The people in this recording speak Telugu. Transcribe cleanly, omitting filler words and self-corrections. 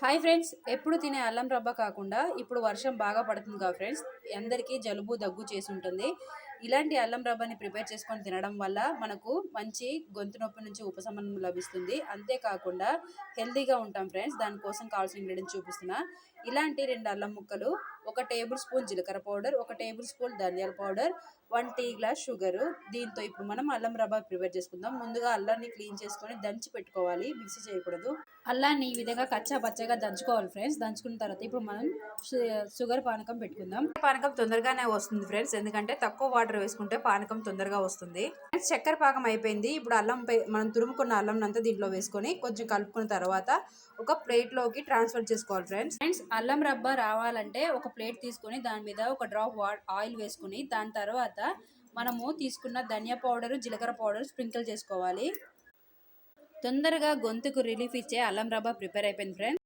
హాయ్ ఫ్రెండ్స్, ఎప్పుడు తినే అల్లం రవ్వ కాకుండా ఇప్పుడు వర్షం బాగా పడుతుంది కదా ఫ్రెండ్స్, అందరికీ జలుబు దగ్గు చేసి ఉంటుంది. ఇలాంటి అల్లం రవ్వని ప్రిపేర్ చేసుకొని తినడం వల్ల మనకు మంచి గొంతు నొప్పి నుంచి ఉపశమనం లభిస్తుంది. అంతేకాకుండా హెల్తీగా ఉంటాం ఫ్రెండ్స్. దానికోసం కావాల్సిన ఇంగ్రీడియంట్స్ చూపిస్తున్నా. ఇలాంటి 2 అల్లం ముక్కలు, 1 టేబుల్ స్పూన్ జీలకర్ర పౌడర్, 1 టేబుల్ స్పూన్ ధనియాల పౌడర్, 1 టీ గ్లాస్ షుగరు. దీంతో ఇప్పుడు మనం అల్లం రవ్వ ప్రిపేర్ చేసుకుందాం. ముందుగా అల్లాన్ని క్లీన్ చేసుకొని దంచి పెట్టుకోవాలి, మిక్సీ చేయకూడదు. అల్లాన్ని ఈ విధంగా కచ్చా పచ్చగా దంచుకోవాలి ఫ్రెండ్స్. దంచుకున్న తర్వాత ఇప్పుడు మనం షుగర్ పానకం పెట్టుకుందాం. పానకం తొందరగానే వస్తుంది ఫ్రెండ్స్, ఎందుకంటే తక్కువ వాటర్ వేసుకుంటే పానకం తొందరగా వస్తుంది. చక్కెర పాకం అయిపోయింది. ఇప్పుడు మనం తురుముకున్న అల్లం అంతా దీంట్లో వేసుకొని కొంచెం కలుపుకున్న తర్వాత ఒక ప్లేట్లోకి ట్రాన్స్ఫర్ చేసుకోవాలి ఫ్రెండ్స్. అల్లం రవ్వ రావాలంటే ఒక ప్లేట్ తీసుకొని దాని మీద ఒక డ్రాప్ ఆయిల్ వేసుకుని దాని తర్వాత మనము తీసుకున్న ధనియా పౌడర్, జీలకర్ర పౌడర్ స్ప్రింకిల్ చేసుకోవాలి. తొందరగా గొంతుకు రిలీఫ్ ఇచ్చే అల్లం రవ్వ ప్రిపేర్ అయిపోయింది ఫ్రెండ్స్.